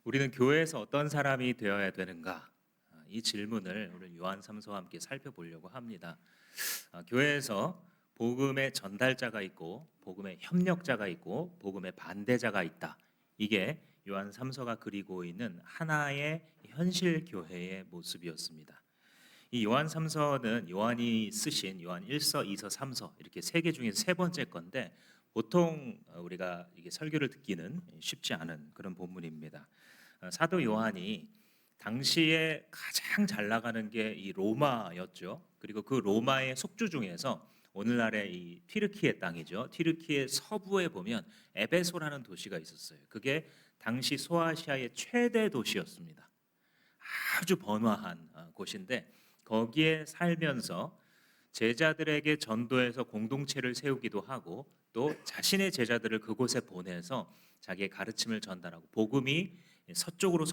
우리는 교회에서 어떤 사람이 되어야 되는가? 이 질문을 오늘 요한 3서와 함께 살펴보려고 합니다. 교회에서 복음의 전달자가 있고 복음의 협력자가 있고 복음의 반대자가 있다. 이게 요한 3서가 그리고 있는 하나의 현실 교회의 모습이었습니다. 이 요한 3서는 요한이 쓰신 요한 1서, 2서, 3서 이렇게 세 개 중에 세 번째 건데 보통 우리가 이게 설교를 듣기는 쉽지 않은 그런 본문입니다. 사도 요한이 당시에 가장 잘 나가는 게 이 로마였죠. 그리고 그 로마의 속주 중에서 오늘날의 이 튀르키예 땅이죠. 튀르키예 서부에 보면 에베소라는 도시가 있었어요. 그게 당시 소아시아의 최대 도시였습니다. 아주 번화한 곳인데 거기에 살면서 제자들에게 전도해서 공동체를 세우기도 하고 또 자신의 제자들을 그곳에 보내서 자기의 가르침을 전달하고 복음이 서쪽으로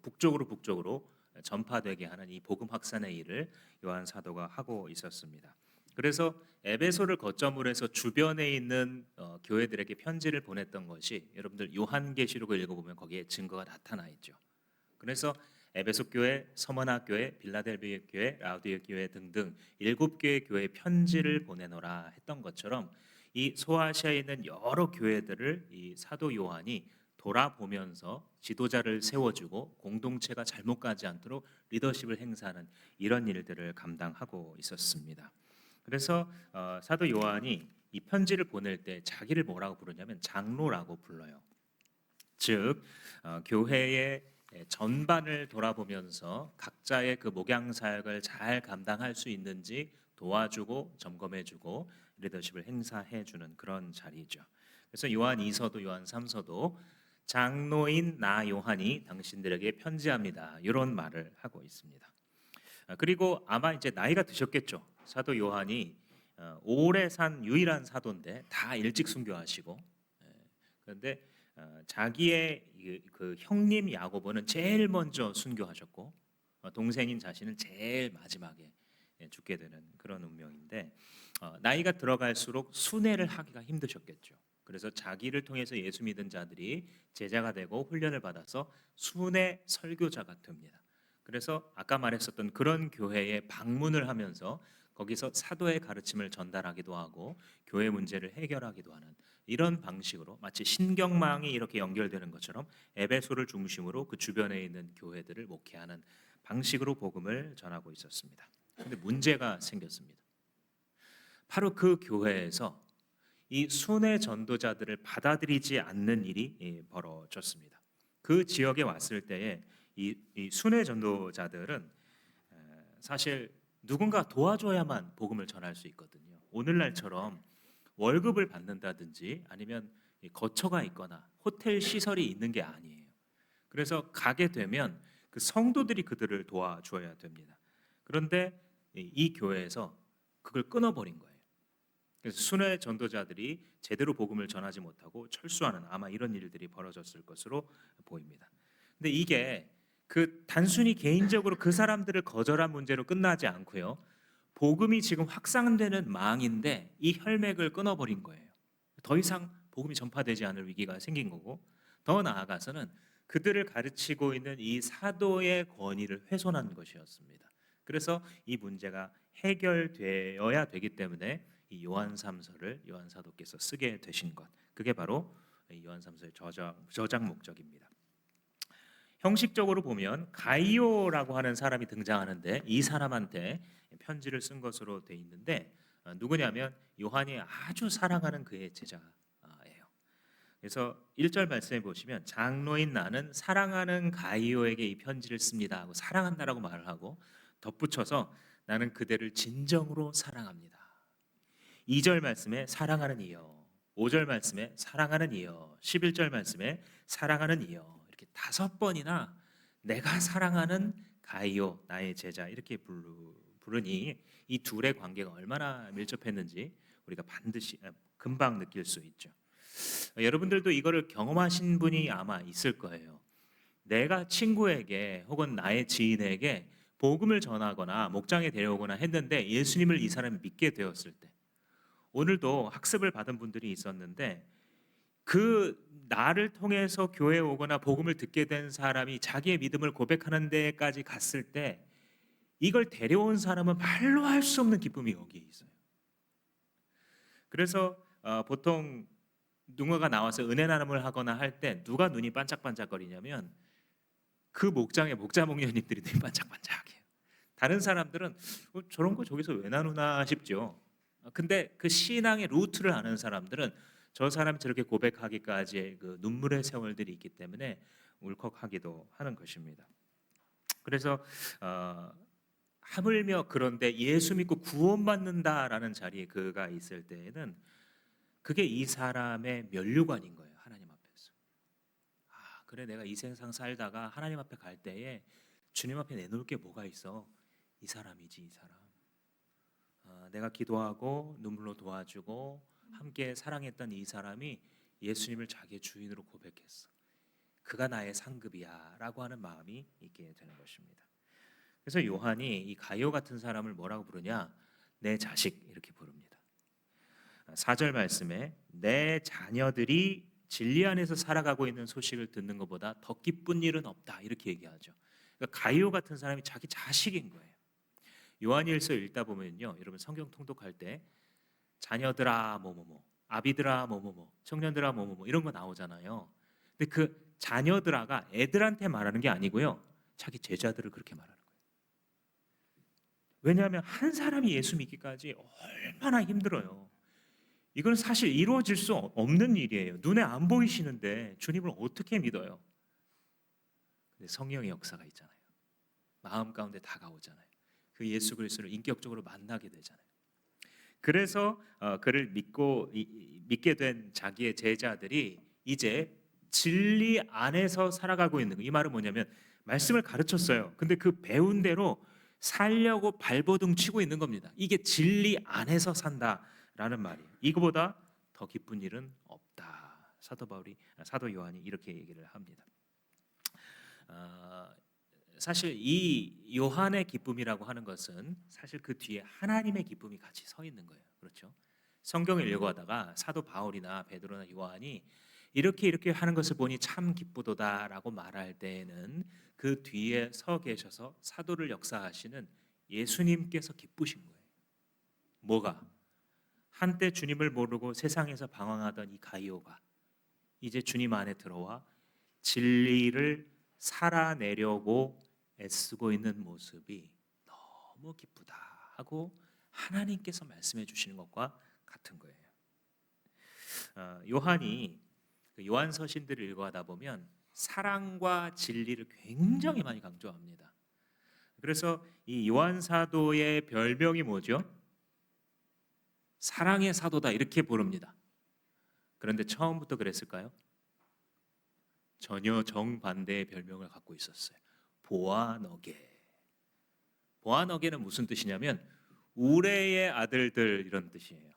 북쪽으로 전파되게 하는 이 복음 확산의 일을 요한 사도가 하고 있었습니다. 그래서 에베소를 거점으로 해서 주변에 있는 교회들에게 편지를 보냈던 것이 여러분들 요한계시록을 읽어보면 거기에 증거가 나타나 있죠. 그래서 에베소 교회, 서머나 교회, 빌라델비아 교회, 라우디아 교회 등등 7개의 교회 편지를 보내노라 했던 것처럼 이 소아시아에 있는 여러 교회들을 이 사도 요한이 돌아보면서 지도자를 세워주고 공동체가 잘못 가지 않도록 리더십을 행사하는 이런 일들을 감당하고 있었습니다. 그래서 사도 요한이 이 편지를 보낼 때 자기를 뭐라고 부르냐면 장로라고 불러요. 즉 교회의 전반을 돌아보면서 각자의 그 목양 사역을 잘 감당할 수 있는지 도와주고 점검해주고 리더십을 행사해주는 그런 자리죠. 그래서 요한 2서도 요한 3서도 장로인 나 요한이 당신들에게 편지합니다. 이런 말을 하고 있습니다. 그리고 아마 이제 나이가 드셨겠죠. 사도 요한이 오래 산 유일한 사도인데 다 일찍 순교하시고 그런데 자기의 그 형님 야고보는 제일 먼저 순교하셨고 동생인 자신은 제일 마지막에 죽게 되는 그런 운명인데 나이가 들어갈수록 순회를 하기가 힘드셨겠죠. 그래서 자기를 통해서 예수 믿은 자들이 제자가 되고 훈련을 받아서 순회 설교자가 됩니다. 그래서 아까 말했었던 그런 교회에 방문을 하면서 거기서 사도의 가르침을 전달하기도 하고 교회 문제를 해결하기도 하는 이런 방식으로 마치 신경망이 이렇게 연결되는 것처럼 에베소를 중심으로 그 주변에 있는 교회들을 목회하는 방식으로 복음을 전하고 있었습니다. 그런데 문제가 생겼습니다. 바로 그 교회에서 이 순회 전도자들을 받아들이지 않는 일이 벌어졌습니다. 그 지역에 왔을 때에 이 순회 전도자들은 사실 누군가 도와줘야만 복음을 전할 수 있거든요. 오늘날처럼 월급을 받는다든지 아니면 거처가 있거나 호텔 시설이 있는 게 아니에요. 그래서 가게 되면 그 성도들이 그들을 도와줘야 됩니다. 그런데 이 교회에서 그걸 끊어버린 거예요. 그래서 순회 전도자들이 제대로 복음을 전하지 못하고 철수하는 아마 이런 일들이 벌어졌을 것으로 보입니다. 근데 이게 그 단순히 개인적으로 그 사람들을 거절한 문제로 끝나지 않고요. 복음이 지금 확산되는 망인데 이 혈맥을 끊어버린 거예요. 더 이상 복음이 전파되지 않을 위기가 생긴 거고 더 나아가서는 그들을 가르치고 있는 이 사도의 권위를 훼손한 것이었습니다. 그래서 이 문제가 해결되어야 되기 때문에 이 요한 3서를 요한 사도께서 쓰게 되신 것, 그게 바로 요한 3서의 저작 목적입니다. 형식적으로 보면 가이오라고 하는 사람이 등장하는데 이 사람한테 편지를 쓴 것으로 돼 있는데 누구냐면 요한이 아주 사랑하는 그의 제자예요. 그래서 1절 말씀해 보시면 장로인 나는 사랑하는 가이오에게 이 편지를 씁니다 하고 사랑한다라고 말을 하고 덧붙여서 나는 그대를 진정으로 사랑합니다. 2절 말씀에 사랑하는 이여, 5절 말씀에 사랑하는 이여, 11절 말씀에 사랑하는 이여, 이렇게 5번이나 내가 사랑하는 가이오 나의 제자 이렇게 부르니 이 둘의 관계가 얼마나 밀접했는지 우리가 반드시 금방 느낄 수 있죠. 여러분들도 이거를 경험하신 분이 아마 있을 거예요. 내가 친구에게 혹은 나의 지인에게 복음을 전하거나 목장에 데려오거나 했는데 예수님을 이 사람이 믿게 되었을 때 오늘도 학습을 받은 분들이 있었는데 그 나를 통해서 교회에 오거나 복음을 듣게 된 사람이 자기의 믿음을 고백하는 데까지 갔을 때 이걸 데려온 사람은 말로 할 수 없는 기쁨이 여기에 있어요. 그래서 보통 누군가가 나와서 은혜 나눔을 하거나 할 때 누가 눈이 반짝반짝거리냐면 그 목장의 목자 목녀님들이 눈이 반짝반짝해요. 다른 사람들은 저런 거 저기서 왜 나누나 싶죠. 근데 그 신앙의 루트를 아는 사람들은 저 사람이 저렇게 고백하기까지의 그 눈물의 세월들이 있기 때문에 울컥하기도 하는 것입니다. 그래서 하물며 그런데 예수 믿고 구원받는다라는 자리에 그가 있을 때에는 그게 이 사람의 면류관인 거예요. 하나님 앞에서. 그래 내가 이 세상 살다가 하나님 앞에 갈 때에 주님 앞에 내놓을 게 뭐가 있어? 이 사람이지, 이 사람. 내가 기도하고 눈물로 도와주고 함께 사랑했던 이 사람이 예수님을 자기의 주인으로 고백했어. 그가 나의 상급이야 라고 하는 마음이 있게 되는 것입니다. 그래서 요한이 이 가이오 같은 사람을 뭐라고 부르냐? 내 자식 이렇게 부릅니다. 4절 말씀에 내 자녀들이 진리 안에서 살아가고 있는 소식을 듣는 것보다 더 기쁜 일은 없다 이렇게 얘기하죠. 그러니까 가이오 같은 사람이 자기 자식인 거예요. 요한일서 읽다 보면요, 여러분 성경 통독할 때 자녀들아 뭐뭐뭐, 아비들아 뭐뭐뭐, 청년들아 뭐뭐뭐 이런 거 나오잖아요. 근데 그 자녀들아가 애들한테 말하는 게 아니고요, 자기 제자들을 그렇게 말하는 거예요. 왜냐하면 한 사람이 예수 믿기까지 얼마나 힘들어요. 이건 사실 이루어질 수 없는 일이에요. 눈에 안 보이시는데 주님을 어떻게 믿어요? 근데 성령의 역사가 있잖아요. 마음 가운데 다가오잖아요. 그 예수 그리스도를 인격적으로 만나게 되잖아요. 그래서 그를 믿게 된 자기의 제자들이 이제 진리 안에서 살아가고 있는 거. 이 말은 뭐냐면 말씀을 가르쳤어요. 근데 그 배운 대로 살려고 발버둥 치고 있는 겁니다. 이게 진리 안에서 산다라는 말이에요. 이거보다 더 기쁜 일은 없다. 사도 요한이 이렇게 얘기를 합니다. 사실 이 요한의 기쁨이라고 하는 것은 사실 그 뒤에 하나님의 기쁨이 같이 서 있는 거예요. 그렇죠? 성경을 읽어가다가 사도 바울이나 베드로나 요한이 이렇게 하는 것을 보니 참 기쁘도다라고 말할 때에는 그 뒤에 서 계셔서 사도를 역사하시는 예수님께서 기쁘신 거예요. 뭐가? 한때 주님을 모르고 세상에서 방황하던 이 가이오가 이제 주님 안에 들어와 진리를 살아내려고 애쓰고 있는 모습이 너무 기쁘다 하고 하나님께서 말씀해 주시는 것과 같은 거예요. 요한이 요한 서신들을 읽어가다 보면 사랑과 진리를 굉장히 많이 강조합니다. 그래서 이 요한 사도의 별명이 뭐죠? 사랑의 사도다 이렇게 부릅니다. 그런데 처음부터 그랬을까요? 전혀 정반대의 별명을 갖고 있었어요. 보아너게. 보아너게는 무슨 뜻이냐면 우레의 아들들 이런 뜻이에요.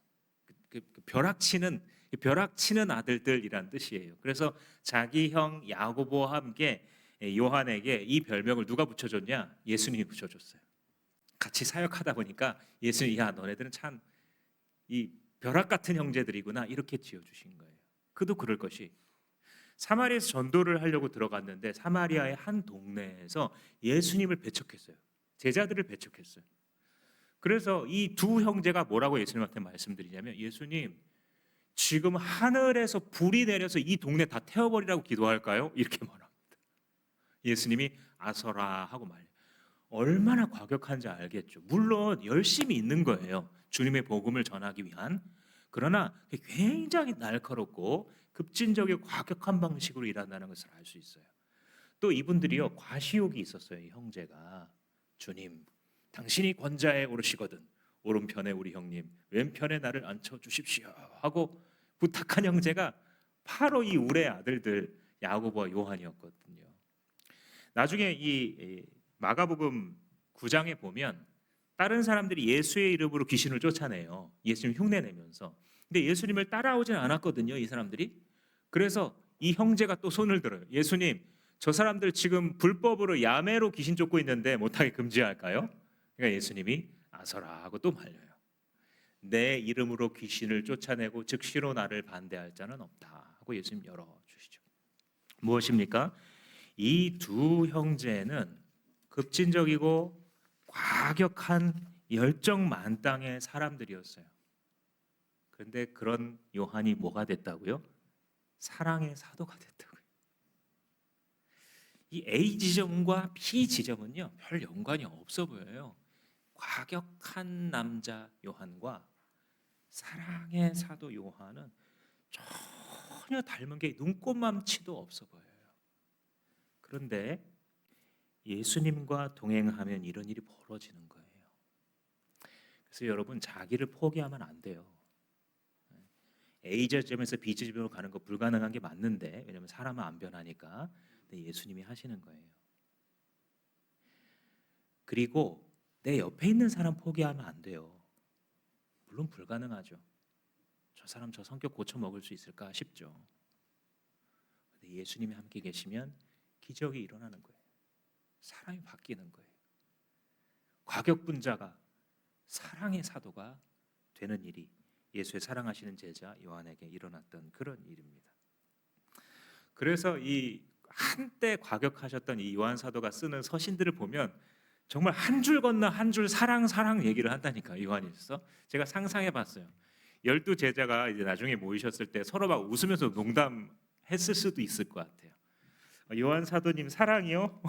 벼락치는 아들들이란 뜻이에요. 그래서 자기 형 야고보와 함께 요한에게 이 별명을 누가 붙여줬냐? 예수님이 붙여줬어요. 같이 사역하다 보니까 예수님이 야 너네들은 참 이 벼락 같은 형제들이구나 이렇게 지어주신 거예요. 그도 그럴 것이 사마리아에서 전도를 하려고 들어갔는데 사마리아의 한 동네에서 예수님을 배척했어요. 제자들을 배척했어요. 그래서 이 두 형제가 뭐라고 예수님한테 말씀드리냐면 예수님 지금 하늘에서 불이 내려서 이 동네 다 태워버리라고 기도할까요? 이렇게 말합니다. 예수님이 아서라 하고 말해요. 얼마나 과격한지 알겠죠. 물론 열심히 있는 거예요. 주님의 복음을 전하기 위한. 그러나 굉장히 날카롭고 급진적이고 과격한 방식으로 일한다는 것을 알 수 있어요. 또 이분들이요 과시욕이 있었어요. 이 형제가 주님 당신이 권자에 오르시거든 오른편에 우리 형님 왼편에 나를 앉혀주십시오 하고 부탁한 형제가 바로 이 우레 아들들 야고보와 요한이었거든요. 나중에 이 마가복음 9장에 보면 다른 사람들이 예수의 이름으로 귀신을 쫓아내요. 예수님 흉내내면서. 근데 예수님을 따라오진 않았거든요. 이 사람들이. 그래서 이 형제가 또 손을 들어요. 예수님 저 사람들 지금 불법으로 야매로 귀신 쫓고 있는데 못하게 금지할까요? 그러니까 예수님이 아서라 하고 또 말려요. 내 이름으로 귀신을 쫓아내고 즉시로 나를 반대할 자는 없다 하고 예수님 열어주시죠. 무엇입니까? 이 두 형제는 급진적이고 과격한 열정 만땅의 사람들이었어요. 그런데 그런 요한이 뭐가 됐다고요? 사랑의 사도가 됐다고요. 이 A 지점과 B 지점은요 별 연관이 없어 보여요. 과격한 남자 요한과 사랑의 사도 요한은 전혀 닮은 게 눈꼽만치도 없어 보여요. 그런데 예수님과 동행하면 이런 일이 벌어지는 거예요. 그래서 여러분 자기를 포기하면 안 돼요. A 지점에서 B 지점으로 가는 거 불가능한 게 맞는데, 왜냐하면 사람은 안 변하니까. 근데 예수님이 하시는 거예요. 그리고 내 옆에 있는 사람 포기하면 안 돼요. 물론 불가능하죠. 저 사람 저 성격 고쳐 먹을 수 있을까 싶죠. 근데 예수님이 함께 계시면 기적이 일어나는 거예요. 사람이 바뀌는 거예요. 과격분자가 사랑의 사도가 되는 일이 예수의 사랑하시는 제자 요한에게 일어났던 그런 일입니다. 그래서 이 한때 과격하셨던 이 요한 사도가 쓰는 서신들을 보면 정말 한 줄 건너 한 줄 사랑 얘기를 한다니까. 요한일서 제가 상상해 봤어요. 12 제자가 이제 나중에 모이셨을 때 서로 막 웃으면서 농담했을 수도 있을 것 같아요. 요한 사도님 사랑이요?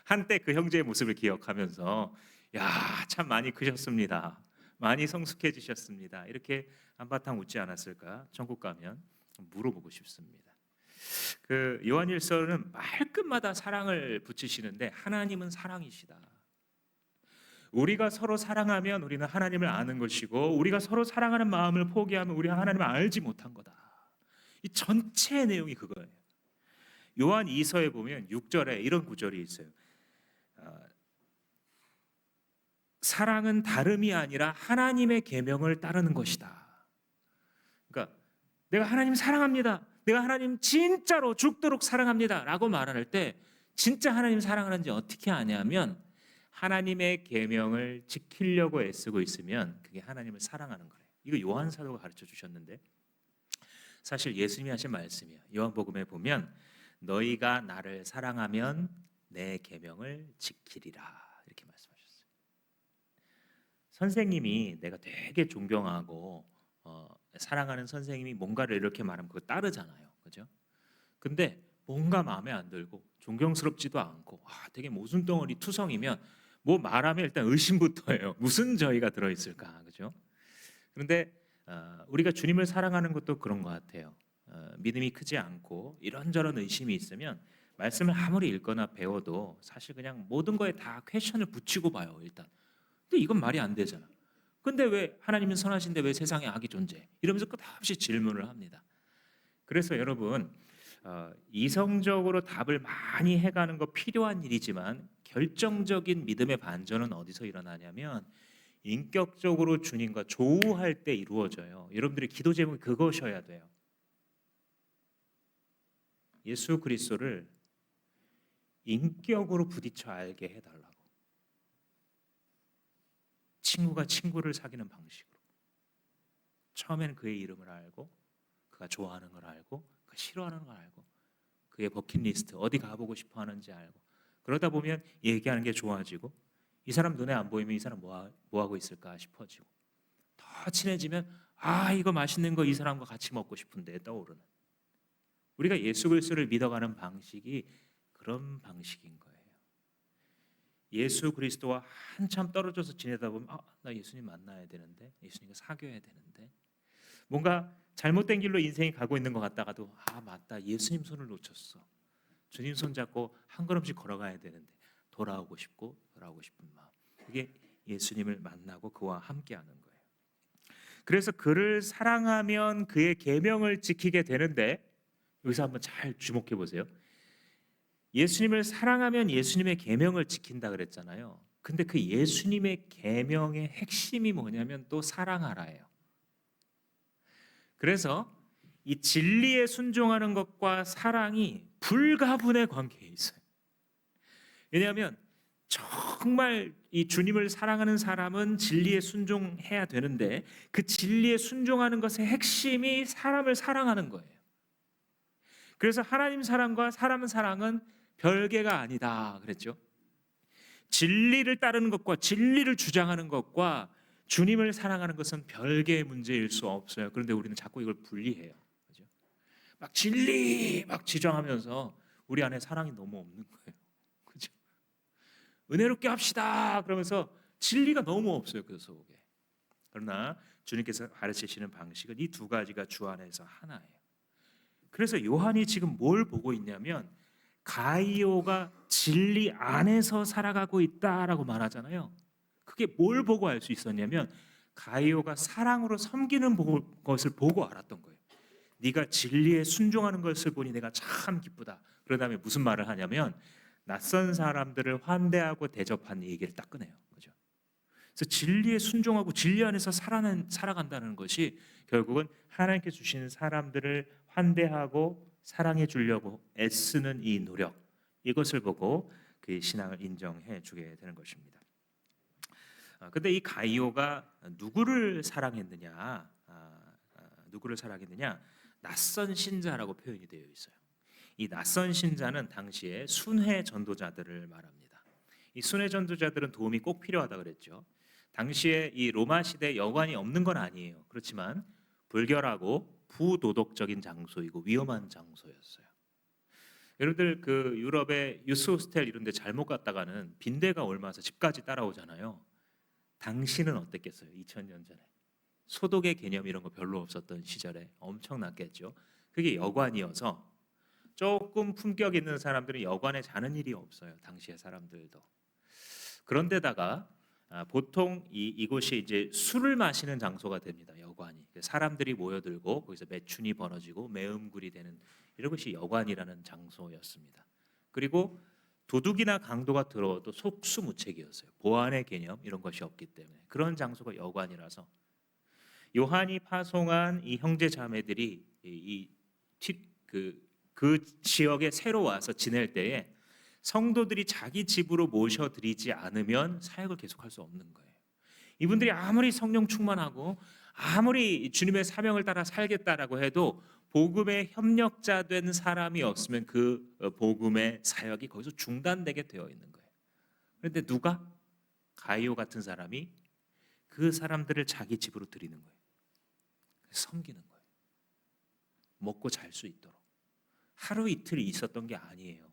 한때 그 형제의 모습을 기억하면서 야, 참 많이 크셨습니다. 많이 성숙해지셨습니다. 이렇게 한바탕 웃지 않았을까? 천국 가면 물어보고 싶습니다. 그 요한일서는 말끝마다 사랑을 붙이시는데 하나님은 사랑이시다. 우리가 서로 사랑하면 우리는 하나님을 아는 것이고, 우리가 서로 사랑하는 마음을 포기하면 우리가 하나님을 알지 못한 거다. 이 전체 내용이 그거예요. 요한 2서에 보면 6절에 이런 구절이 있어요. 사랑은 다름이 아니라 하나님의 계명을 따르는 것이다. 그러니까 내가 하나님 사랑합니다, 내가 하나님 진짜로 죽도록 사랑합니다 라고 말할 때 진짜 하나님 사랑하는지 어떻게 아냐면 하나님의 계명을 지키려고 애쓰고 있으면 그게 하나님을 사랑하는 거예요. 이거 요한 사도가 가르쳐 주셨는데 사실 예수님이 하신 말씀이에요. 요한복음에 보면 너희가 나를 사랑하면 내 계명을 지키리라 이렇게 말씀하셨어요. 선생님이 내가 되게 존경하고 사랑하는 선생님이 뭔가를 이렇게 말하면 그거 따르잖아요. 그죠? 근데 뭔가 마음에 안 들고 존경스럽지도 않고 되게 모순덩어리 투성이면 뭐 말하면 일단 의심부터 해요. 무슨 저희가 들어있을까? 그죠? 그런데 우리가 주님을 사랑하는 것도 그런 것 같아요. 믿음이 크지 않고 이런저런 의심이 있으면 말씀을 아무리 읽거나 배워도 사실 그냥 모든 거에 다 퀘션을 붙이고 봐요. 일단 근데 이건 말이 안 되잖아. 근데 왜 하나님은 선하신데 왜 세상에 악이 존재? 이러면서 끝없이 질문을 합니다. 그래서 여러분 이성적으로 답을 많이 해가는 거 필요한 일이지만 결정적인 믿음의 반전은 어디서 일어나냐면 인격적으로 주님과 조우할 때 이루어져요. 여러분들의 기도 제목이 그것이어야 돼요. 예수 그리스도를 인격으로 부딪혀 알게 해달라고. 친구가 친구를 사귀는 방식으로. 처음에는 그의 이름을 알고 그가 좋아하는 걸 알고 그가 싫어하는 걸 알고 그의 버킷리스트 어디 가보고 싶어 하는지 알고 그러다 보면 얘기하는 게 좋아지고 이 사람 눈에 안 보이면 이 사람 뭐 하고 있을까 싶어지고 더 친해지면 이거 맛있는 거 이 사람과 같이 먹고 싶은데 떠오르는 우리가 예수 그리스도를 믿어가는 방식이 그런 방식인 거예요. 예수 그리스도와 한참 떨어져서 지내다 보면 나 예수님 만나야 되는데 예수님과 사귀어야 되는데 뭔가 잘못된 길로 인생이 가고 있는 것 같다가도 맞다 예수님 손을 놓쳤어. 주님 손 잡고 한 걸음씩 걸어가야 되는데 돌아오고 싶은 마음 그게 예수님을 만나고 그와 함께하는 거예요. 그래서 그를 사랑하면 그의 계명을 지키게 되는데 여기서 한번 잘 주목해 보세요. 예수님을 사랑하면 예수님의 계명을 지킨다 그랬잖아요. 근데 그 예수님의 계명의 핵심이 뭐냐면 또 사랑하라예요. 그래서 이 진리에 순종하는 것과 사랑이 불가분의 관계에 있어요. 왜냐하면 정말 이 주님을 사랑하는 사람은 진리에 순종해야 되는데 그 진리에 순종하는 것의 핵심이 사람을 사랑하는 거예요. 그래서 하나님 사랑과 사람 사랑은 별개가 아니다 그랬죠. 진리를 따르는 것과 진리를 주장하는 것과 주님을 사랑하는 것은 별개의 문제일 수 없어요. 그런데 우리는 자꾸 이걸 분리해요. 그죠? 막 진리 막 지정하면서 우리 안에 사랑이 너무 없는 거예요. 그죠? 은혜롭게 합시다 그러면서 진리가 너무 없어요 그 속에. 그러나 주님께서 가르치시는 방식은 이 두 가지가 주 안에서 하나예요. 그래서 요한이 지금 뭘 보고 있냐면 가이오가 진리 안에서 살아가고 있다라고 말하잖아요. 그게 뭘 보고 알 수 있었냐면 가이오가 사랑으로 섬기는 것을 보고 알았던 거예요. 네가 진리에 순종하는 것을 보니 내가 참 기쁘다. 그런 다음에 무슨 말을 하냐면 낯선 사람들을 환대하고 대접하는 얘기를 딱 꺼내요. 그죠? 그래서 진리에 순종하고 진리 안에서 살아간다는 것이 결국은 하나님께 주신 사람들을 환대하고 사랑해 주려고 애쓰는 이 노력, 이것을 보고 그의 신앙을 인정해 주게 되는 것입니다. 근데 이 가이오가 누구를 사랑했느냐? 누구를 사랑했느냐? 낯선 신자라고 표현이 되어 있어요. 이 낯선 신자는 당시에 순회 전도자들을 말합니다. 이 순회 전도자들은 도움이 꼭 필요하다 그랬죠. 당시에 이 로마 시대 여관이 없는 건 아니에요. 그렇지만 불결하고 부도덕적인 장소이고 위험한 장소였어요. 여러분들 그 유럽의 유스 호스텔 이런 데 잘못 갔다가는 빈대가 옮아서 집까지 따라오잖아요. 당시는 어땠겠어요? 2000년 전에 소독의 개념 이런 거 별로 없었던 시절에 엄청났겠죠. 그게 여관이어서 조금 품격 있는 사람들은 여관에 자는 일이 없어요. 당시의 사람들도. 그런데다가 보통 이곳이 이제 술을 마시는 장소가 됩니다. 여관이 사람들이 모여들고 거기서 매춘이 벌어지고 매음굴이 되는 이런 것이 여관이라는 장소였습니다. 그리고 도둑이나 강도가 들어와도 속수무책이었어요. 보안의 개념 이런 것이 없기 때문에 그런 장소가 여관이라서 요한이 파송한 이 형제 자매들이 그 지역에 새로 와서 지낼 때에 성도들이 자기 집으로 모셔드리지 않으면 사역을 계속할 수 없는 거예요. 이분들이 아무리 성령 충만하고 아무리 주님의 사명을 따라 살겠다라고 해도 복음의 협력자 된 사람이 없으면 그 복음의 사역이 거기서 중단되게 되어 있는 거예요. 그런데 누가? 가이오 같은 사람이 그 사람들을 자기 집으로 들이는 거예요. 섬기는 거예요. 먹고 잘 수 있도록. 하루 이틀 있었던 게 아니에요.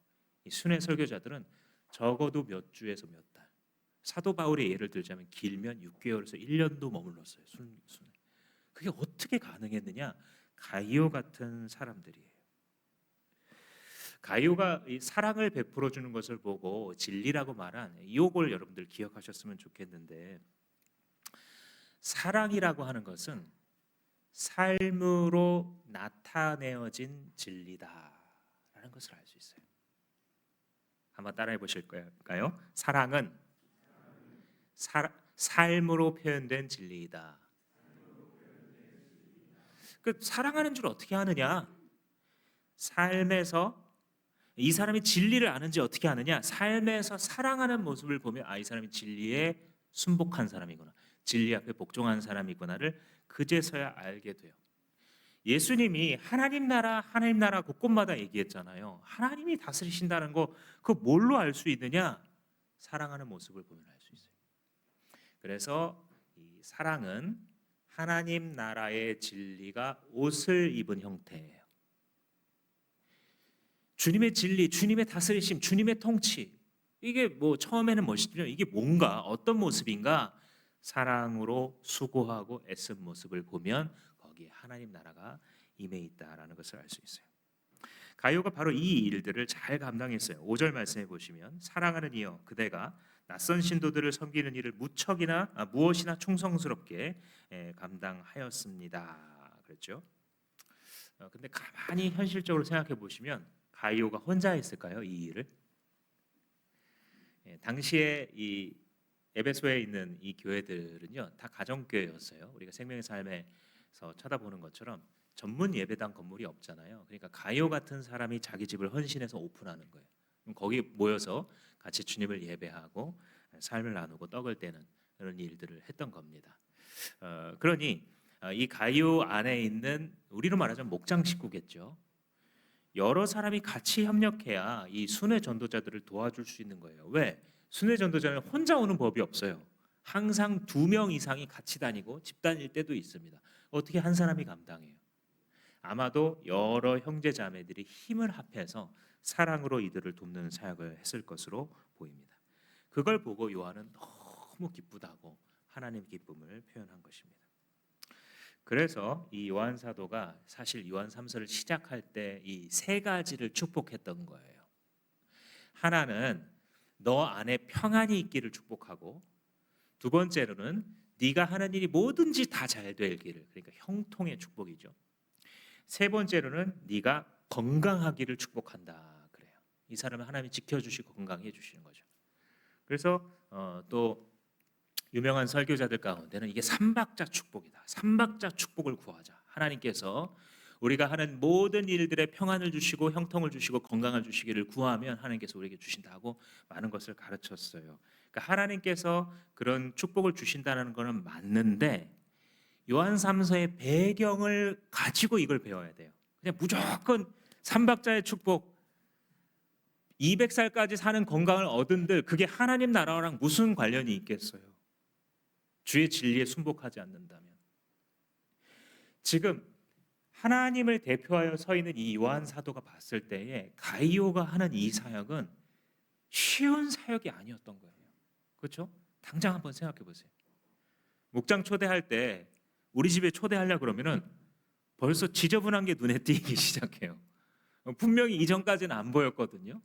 이 순회 설교자들은 적어도 몇 주에서 몇 달. 사도 바울의 예를 들자면 길면 6개월에서 1년도 머물렀어요. 순회. 그게 어떻게 가능했느냐? 가이오 같은 사람들이에요. 가이오가 이 사랑을 베풀어 주는 것을 보고 진리라고 말한 이걸 여러분들 기억하셨으면 좋겠는데 사랑이라고 하는 것은 삶으로 나타내어진 진리다라는 것을 알 수 있어요. 한번 따라해 보실까요? 사랑은 삶으로 표현된 진리이다. 그 사랑하는 줄 어떻게 아느냐? 삶에서 이 사람이 진리를 아는지 어떻게 아느냐? 삶에서 사랑하는 모습을 보면 이 사람이 진리에 순복한 사람이구나. 진리 앞에 복종한 사람이구나를 그제서야 알게 돼요. 예수님이 하나님 나라 곳곳마다 얘기했잖아요. 하나님이 다스리신다는 거 그거 뭘로 알 수 있느냐? 사랑하는 모습을 보면 알 수 있어요. 그래서 이 사랑은 하나님 나라의 진리가 옷을 입은 형태예요. 주님의 진리, 주님의 다스리심, 주님의 통치. 이게 뭐 처음에는 멋있지만 이게 뭔가 어떤 모습인가? 사랑으로 수고하고 애쓴 모습을 보면 거기에 하나님 나라가 임해 있다라는 것을 알 수 있어요. 가요가 바로 이 일들을 잘 감당했어요. 5절 말씀해 보시면 사랑하는 이여 그대가 낯선 신도들을 섬기는 일을 무엇이나 충성스럽게 감당하였습니다. 그랬죠. 근데 가만히 현실적으로 생각해 보시면 가이오가 혼자 했을까요? 이 일을? 당시에 이 에베소에 있는 이 교회들은요 다 가정교회였어요. 우리가 생명의 삶에서 쳐다보는 것처럼 전문 예배당 건물이 없잖아요. 그러니까 가이오 같은 사람이 자기 집을 헌신해서 오픈하는 거예요. 그럼 거기 모여서 같이 주님을 예배하고 삶을 나누고 떡을 떼는 그런 일들을 했던 겁니다. 그러니 이 가이오 안에 있는 우리로 말하자면 목장 식구겠죠. 여러 사람이 같이 협력해야 이 순회 전도자들을 도와줄 수 있는 거예요. 왜? 순회 전도자는 혼자 오는 법이 없어요. 항상 2명 이상이 같이 다니고 집단일 때도 있습니다. 어떻게 한 사람이 감당해요? 아마도 여러 형제 자매들이 힘을 합해서 사랑으로 이들을 돕는 사역을 했을 것으로 보입니다. 그걸 보고 요한은 너무 기쁘다고 하나님의 기쁨을 표현한 것입니다. 그래서 이 요한 사도가 사실 요한 3서를 시작할 때 이 3가지를 축복했던 거예요. 하나는 너 안에 평안이 있기를 축복하고, 두 번째로는 네가 하는 일이 뭐든지 다 잘 되기를, 그러니까 형통의 축복이죠. 세 번째로는 네가 건강하기를 축복한다 그래요. 이 사람을 하나님이 지켜주시고 건강해 주시는 거죠. 그래서 또 유명한 설교자들 가운데는 이게 삼박자 축복이다. 삼박자 축복을 구하자. 하나님께서 우리가 하는 모든 일들에 평안을 주시고 형통을 주시고 건강을 주시기를 구하면 하나님께서 우리에게 주신다고 많은 것을 가르쳤어요. 그러니까 하나님께서 그런 축복을 주신다는 것은 맞는데 요한 3서의 배경을 가지고 이걸 배워야 돼요. 그냥 무조건 삼박자의 축복, 200살까지 사는 건강을 얻은들 그게 하나님 나라랑 무슨 관련이 있겠어요? 주의 진리에 순복하지 않는다면. 지금 하나님을 대표하여 서 있는 이 요한 사도가 봤을 때에 가이오가 하는 이 사역은 쉬운 사역이 아니었던 거예요. 그렇죠? 당장 한번 생각해 보세요. 목장 초대할 때 우리 집에 초대하려 그러면은 벌써 지저분한 게 눈에 띄기 시작해요. 분명히 이전까지는 안 보였거든요.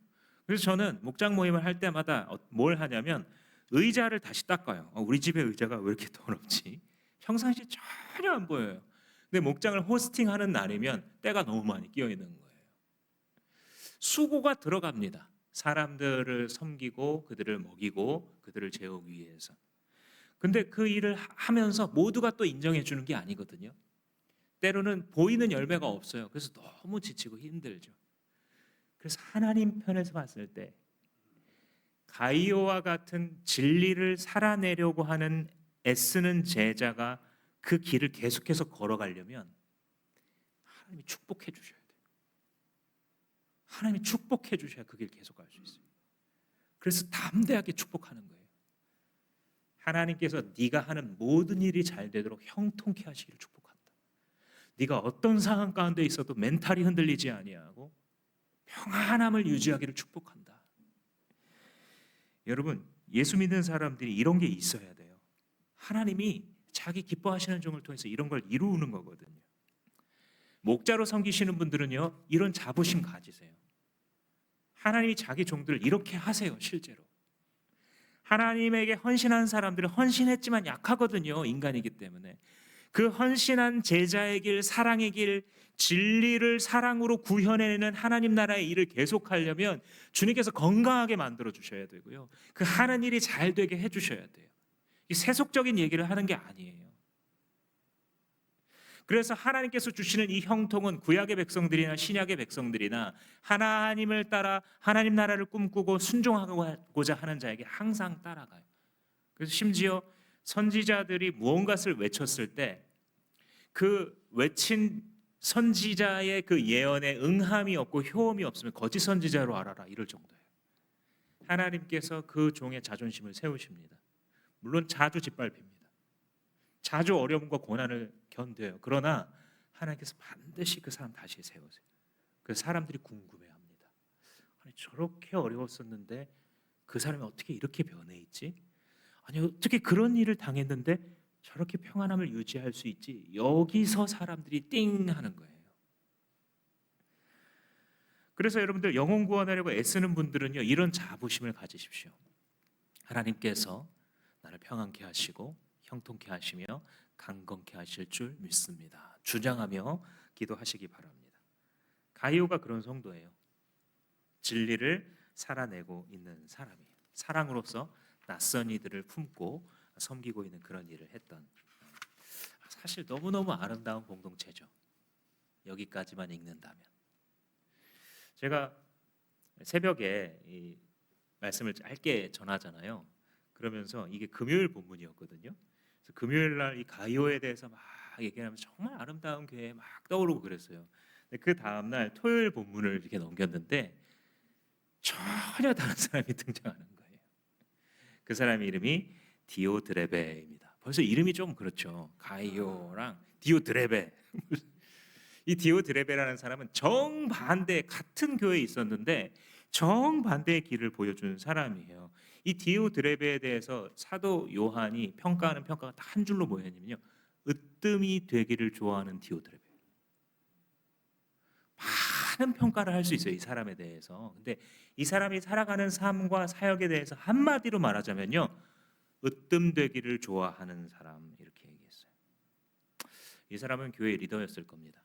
그래서 저는 목장 모임을 할 때마다 뭘 하냐면 의자를 다시 닦아요. 우리 집의 의자가 왜 이렇게 더럽지? 평상시에 전혀 안 보여요. 근데 목장을 호스팅하는 날이면 때가 너무 많이 끼어 있는 거예요. 수고가 들어갑니다. 사람들을 섬기고 그들을 먹이고 그들을 재우기 위해서. 근데 그 일을 하면서 모두가 또 인정해 주는 게 아니거든요. 때로는 보이는 열매가 없어요. 그래서 너무 지치고 힘들죠. 그래서 하나님 편에서 봤을 때 가이오와 같은 진리를 살아내려고 하는 애쓰는 제자가 그 길을 계속해서 걸어가려면 하나님이 축복해 주셔야 돼요. 하나님이 축복해 주셔야 그 길 계속 갈 수 있어요. 그래서 담대하게 축복하는 거예요. 하나님께서 네가 하는 모든 일이 잘 되도록 형통케 하시기를 축복한다. 네가 어떤 상황 가운데 있어도 멘탈이 흔들리지 아니하고 평안함을 유지하기를 축복한다. 여러분, 예수 믿는 사람들이 이런 게 있어야 돼요. 하나님이 자기 기뻐하시는 종을 통해서 이런 걸 이루는 거거든요. 목자로 섬기시는 분들은요, 이런 자부심 가지세요. 하나님이 자기 종들을 이렇게 하세요. 실제로 하나님에게 헌신한 사람들은 헌신했지만 약하거든요. 인간이기 때문에. 그 헌신한 제자의 길, 사랑의 길, 진리를 사랑으로 구현해내는 하나님 나라의 일을 계속하려면 주님께서 건강하게 만들어 주셔야 되고요. 그 하는 일이 잘 되게 해주셔야 돼요. 이 세속적인 얘기를 하는 게 아니에요. 그래서 하나님께서 주시는 이 형통은 구약의 백성들이나 신약의 백성들이나 하나님을 따라 하나님 나라를 꿈꾸고 순종하고자 하는 자에게 항상 따라가요. 그래서 심지어 선지자들이 무언가를 외쳤을 때 그 외친 선지자의 그 예언에 응함이 없고 효험이 없으면 거짓 선지자로 알아라, 이럴 정도예요. 하나님께서 그 종의 자존심을 세우십니다. 물론 자주 짓밟힙니다. 자주 어려움과 고난을 견뎌요. 그러나 하나님께서 반드시 그 사람 다시 세우세요. 그 사람들이 궁금해합니다. 아니, 저렇게 어려웠었는데 그 사람이 어떻게 이렇게 변해 있지? 아니, 어떻게 그런 일을 당했는데 저렇게 평안함을 유지할 수 있지? 여기서 사람들이 띵 하는 거예요. 그래서 여러분들 영혼 구원하려고 애쓰는 분들은요, 이런 자부심을 가지십시오. 하나님께서 나를 평안케 하시고 형통케 하시며 강건케 하실 줄 믿습니다. 주장하며 기도하시기 바랍니다. 가이오가 그런 성도예요. 진리를 살아내고 있는 사람이에요. 사랑으로서 낯선 이들을 품고 섬기고 있는 그런 일을 했던, 사실 너무너무 아름다운 공동체죠. 여기까지만 읽는다면. 제가 새벽에 이 말씀을 짧게 전하잖아요. 그러면서 이게 금요일 본문이었거든요. 금요일 날 이 가이오에 대해서 막 얘기하면서 정말 아름다운 교회 막 떠오르고 그랬어요. 그 다음 날 토요일 본문을 이렇게 넘겼는데 전혀 다른 사람이 등장하는 거예요. 그 사람의 이름이 디오드레베입니다. 벌써 이름이 좀 그렇죠. 가이오랑 디오드레베. 이 디오드레베라는 사람은 정반대 같은 교회에 있었는데 정반대의 길을 보여준 사람이에요. 이 디오드레베에 대해서 사도 요한이 평가하는 평가가 다 한 줄로 뭐였냐면요. 으뜸이 되기를 좋아하는 디오드레베. 많은 평가를 할 수 있어요, 이 사람에 대해서. 근데 이 사람이 살아가는 삶과 사역에 대해서 한마디로 말하자면요. 으뜸되기를 좋아하는 사람 이렇게 얘기했어요. 이 사람은 교회 리더였을 겁니다.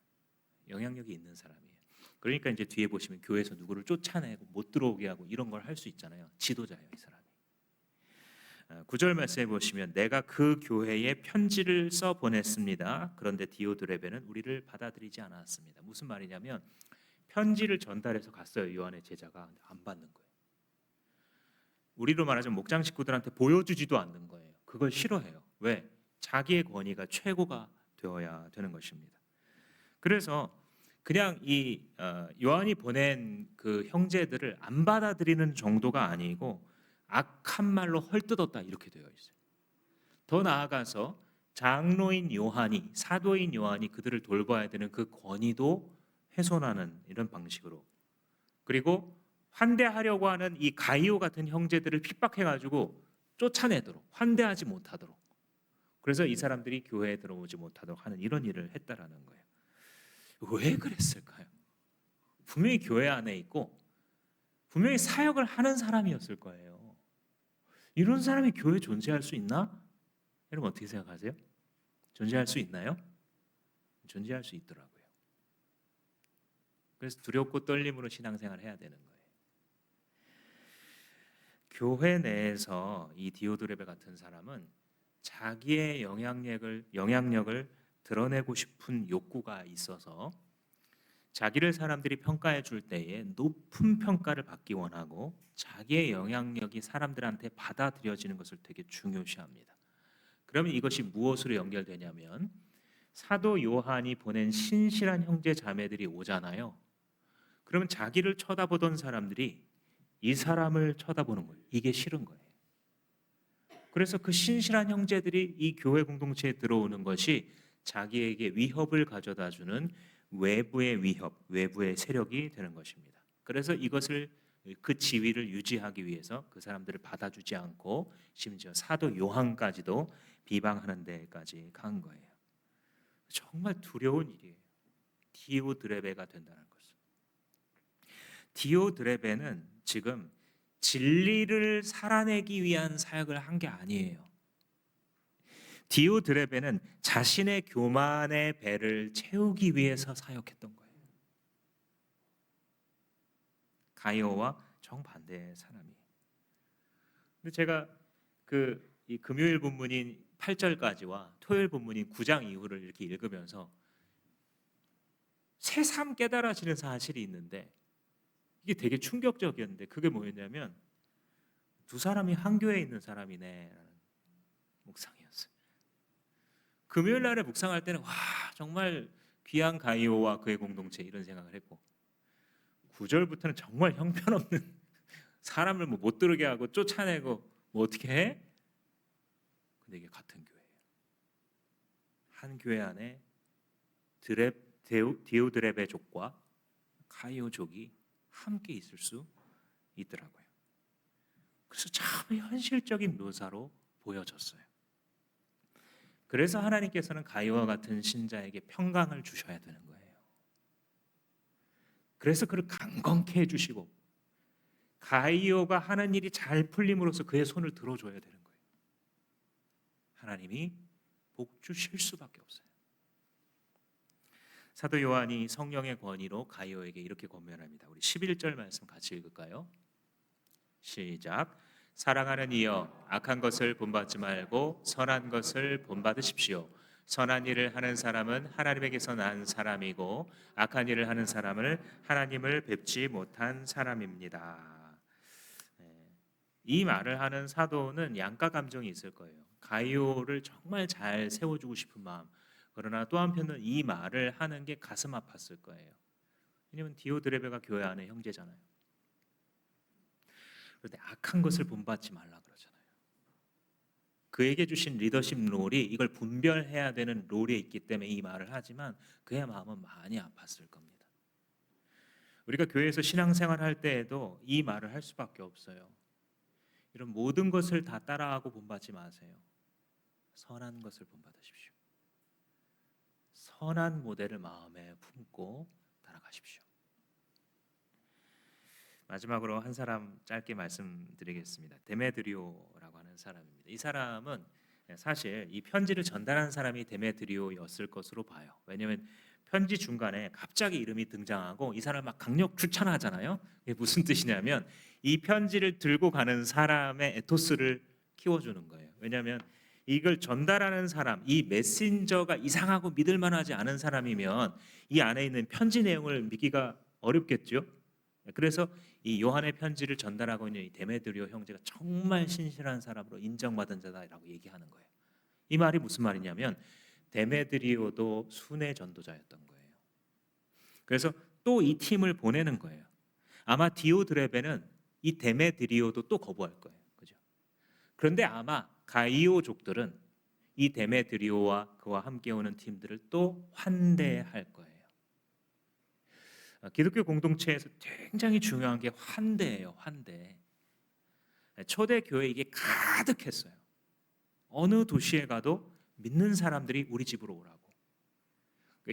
영향력이 있는 사람이에요. 그러니까 이제 뒤에 보시면 교회에서 누구를 쫓아내고 못 들어오게 하고 이런 걸 할 수 있잖아요. 지도자예요, 이 사람이. 9절 말씀해 보시면 내가 그 교회에 편지를 써 보냈습니다. 그런데 디오드레베는 우리를 받아들이지 않았습니다. 무슨 말이냐면 편지를 전달해서 갔어요. 요한의 제자가. 안 받는 거예요. 우리로 말하자면 목장 식구들한테 보여주지도 않는 거예요. 그걸 싫어해요. 왜? 자기의 권위가 최고가 되어야 되는 것입니다. 그래서 그냥 이 요한이 보낸 그 형제들을 안 받아들이는 정도가 아니고 악한 말로 헐뜯었다 이렇게 되어 있어요. 더 나아가서 장로인 요한이 사도인 요한이 그들을 돌봐야 되는 그 권위도 훼손하는 이런 방식으로 그리고 환대하려고 하는 이 가이오 같은 형제들을 핍박해가지고 쫓아내도록 환대하지 못하도록 그래서 이 사람들이 교회에 들어오지 못하도록 하는 이런 일을 했다라는 거예요. 왜 그랬을까요? 분명히 교회 안에 있고 분명히 사역을 하는 사람이었을 거예요. 이런 사람이 교회에 존재할 수 있나? 여러분 어떻게 생각하세요? 존재할 수 있나요? 존재할 수 있더라고요. 그래서 두렵고 떨림으로 신앙생활을 해야 되는 거예요. 교회 내에서 이 디오드레베 같은 사람은 자기의 영향력을 드러내고 싶은 욕구가 있어서 자기를 사람들이 평가해 줄 때에 높은 평가를 받기 원하고 자기의 영향력이 사람들한테 받아들여지는 것을 되게 중요시합니다. 그러면 이것이 무엇으로 연결되냐면 사도 요한이 보낸 신실한 형제 자매들이 오잖아요. 그러면 자기를 쳐다보던 사람들이 이 사람을 쳐다보는 거예요. 이게 싫은 거예요. 그래서 그 신실한 형제들이 이 교회 공동체에 들어오는 것이 자기에게 위협을 가져다 주는 외부의 위협, 외부의 세력이 되는 것입니다. 그래서 이것을 그 지위를 유지하기 위해서 그 사람들을 받아주지 않고 심지어 사도 요한까지도 비방하는 데까지 간 거예요. 정말 두려운 일이에요. 디오드레베가 된다는 것은. 디오드레베는 지금 진리를 살아내기 위한 사역을 한 게 아니에요. 디오드레베는 자신의 교만의 배를 채우기 위해서 사역했던 거예요. 가이오와 정반대의 사람이에요. 근데 제가 이 금요일 본문인 8절까지와 토요일 본문인 9장 이후를 이렇게 읽으면서 새삼 깨달아지는 사실이 있는데 이게 되게 충격적이었는데 그게 뭐였냐면 두 사람이 한 교회에 있는 사람이네라는 묵상이었어요. 금요일 날에 묵상할 때는 와 정말 귀한 가이오와 그의 공동체 이런 생각을 했고 9절부터는 정말 형편없는 사람을 뭐 못 들게 하고 쫓아내고 뭐 어떻게 해? 근데 이게 같은 교회예요. 한 교회 안에 디오드레베족과 가이오족이 함께 있을 수 있더라고요. 그래서 참 현실적인 묘사로 보여졌어요. 그래서 하나님께서는 가이오와 같은 신자에게 평강을 주셔야 되는 거예요. 그래서 그를 강건케 해주시고 가이오가 하는 일이 잘 풀림으로써 그의 손을 들어줘야 되는 거예요. 하나님이 복 주실 수밖에 없어요. 사도 요한이 성령의 권위로 가이오에게 이렇게 권면합니다. 우리 11절 말씀 같이 읽을까요? 시작. 사랑하는 이여 악한 것을 본받지 말고 선한 것을 본받으십시오. 선한 일을 하는 사람은 하나님에게서 난 사람이고 악한 일을 하는 사람은 하나님을 뵙지 못한 사람입니다. 이 말을 하는 사도는 양가 감정이 있을 거예요. 가이오를 정말 잘 세워주고 싶은 마음. 그러나 또 한편은 이 말을 하는 게 가슴 아팠을 거예요. 왜냐하면 디오드레베가 교회 안에 형제잖아요. 그런데 악한 것을 본받지 말라 그러잖아요. 그에게 주신 리더십 롤이 이걸 분별해야 되는 롤이 있기 때문에 이 말을 하지만 그의 마음은 많이 아팠을 겁니다. 우리가 교회에서 신앙생활 할 때에도 이 말을 할 수밖에 없어요. 이런 모든 것을 다 따라하고 본받지 마세요. 선한 것을 본받으십시오. 선한 모델을 마음에 품고 따라가십시오. 마지막으로 한 사람 짧게 말씀드리겠습니다. 데메드리오라고 하는 사람입니다. 이 사람은 사실 이 편지를 전달한 사람이 데메드리오였을 것으로 봐요. 왜냐하면 편지 중간에 갑자기 이름이 등장하고 이 사람 막 강력 추천하잖아요. 이게 무슨 뜻이냐면 이 편지를 들고 가는 사람의 에토스를 키워주는 거예요. 왜냐하면 이걸 전달하는 사람, 이 메신저가 이상하고 믿을 만하지 않은 사람이면 이 안에 있는 편지 내용을 믿기가 어렵겠죠. 그래서 이 요한의 편지를 전달하고 있는 이 데메드리오 형제가 정말 신실한 사람으로 인정받은 자다라고 얘기하는 거예요. 이 말이 무슨 말이냐면 데메드리오도 순회 전도자였던 거예요. 그래서 또 이 팀을 보내는 거예요. 아마 디오드레베는 이 데메드리오도 또 거부할 거예요. 그죠? 그런데 아마 가이오족들은 이 데메드리오와 그와 함께 오는 팀들을 또 환대할 거예요. 기독교 공동체에서 굉장히 중요한 게 환대예요. 환대. 초대 교회 이게 가득했어요. 어느 도시에 가도 믿는 사람들이 우리 집으로 오라고.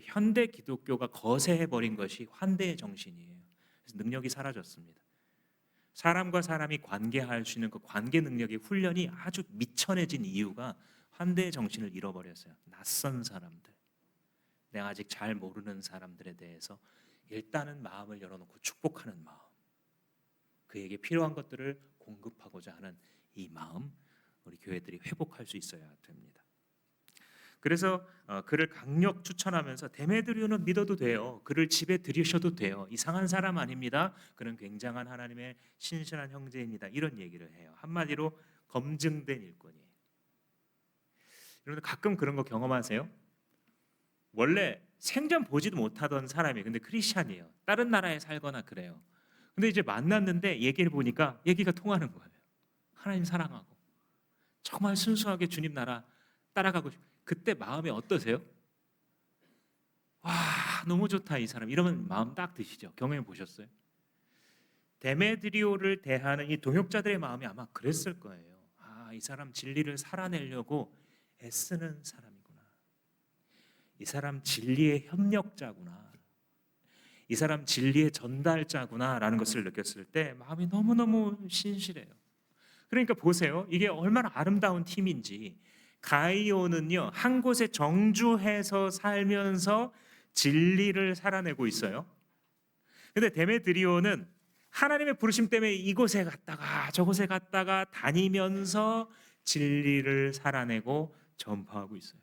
현대 기독교가 거세해 버린 것이 환대의 정신이에요. 그래서 능력이 사라졌습니다. 사람과 사람이 관계할 수 있는 그 관계 능력의 훈련이 아주 미천해진 이유가 환대의 정신을 잃어버렸어요. 낯선 사람들, 내가 아직 잘 모르는 사람들에 대해서 일단은 마음을 열어놓고 축복하는 마음, 그에게 필요한 것들을 공급하고자 하는 이 마음, 우리 교회들이 회복할 수 있어야 됩니다. 그래서 그를 강력 추천하면서 데메드리오는 믿어도 돼요. 그를 집에 들이셔도 돼요. 이상한 사람 아닙니다. 그는 굉장한 하나님의 신실한 형제입니다. 이런 얘기를 해요. 한마디로 검증된 일꾼이에요. 여러분 가끔 그런 거 경험하세요? 원래 생전 보지도 못하던 사람이 근데 크리스찬이에요. 다른 나라에 살거나 그래요. 근데 이제 만났는데 얘기를 보니까 얘기가 통하는 거예요. 하나님 사랑하고 정말 순수하게 주님 나라 따라가고 싶어요. 그때 마음이 어떠세요? 와, 너무 좋다 이 사람. 이러면 마음 딱 드시죠. 경험해 보셨어요? 데메드리오를 대하는 이 동역자들의 마음이 아마 그랬을 거예요. 아, 이 사람 진리를 살아내려고 애쓰는 사람이구나. 이 사람 진리의 협력자구나. 이 사람 진리의 전달자구나라는 것을 느꼈을 때 마음이 너무너무 신실해요. 그러니까 보세요. 이게 얼마나 아름다운 팀인지. 가이오는요, 한 곳에 정주해서 살면서 진리를 살아내고 있어요. 근데 데메드리오는 하나님의 부르심 때문에 이곳에 갔다가 저곳에 갔다가 다니면서 진리를 살아내고 전파하고 있어요.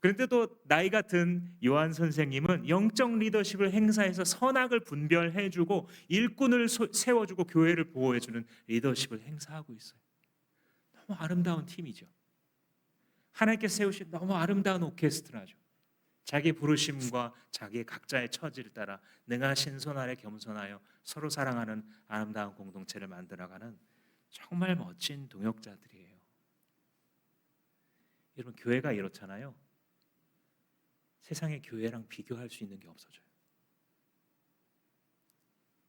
그런데 또 나이가 든 요한 선생님은 영적 리더십을 행사해서 선악을 분별해주고 일꾼을 세워주고 교회를 보호해주는 리더십을 행사하고 있어요. 너무 아름다운 팀이죠. 하나님께서 세우신 너무 아름다운 오케스트라죠. 자기 부르심과 자기 각자의 처지를 따라 능하신 손 아래 겸손하여 서로 사랑하는 아름다운 공동체를 만들어가는 정말 멋진 동역자들이에요. 여러분 교회가 이렇잖아요. 세상의 교회랑 비교할 수 있는 게 없어져요.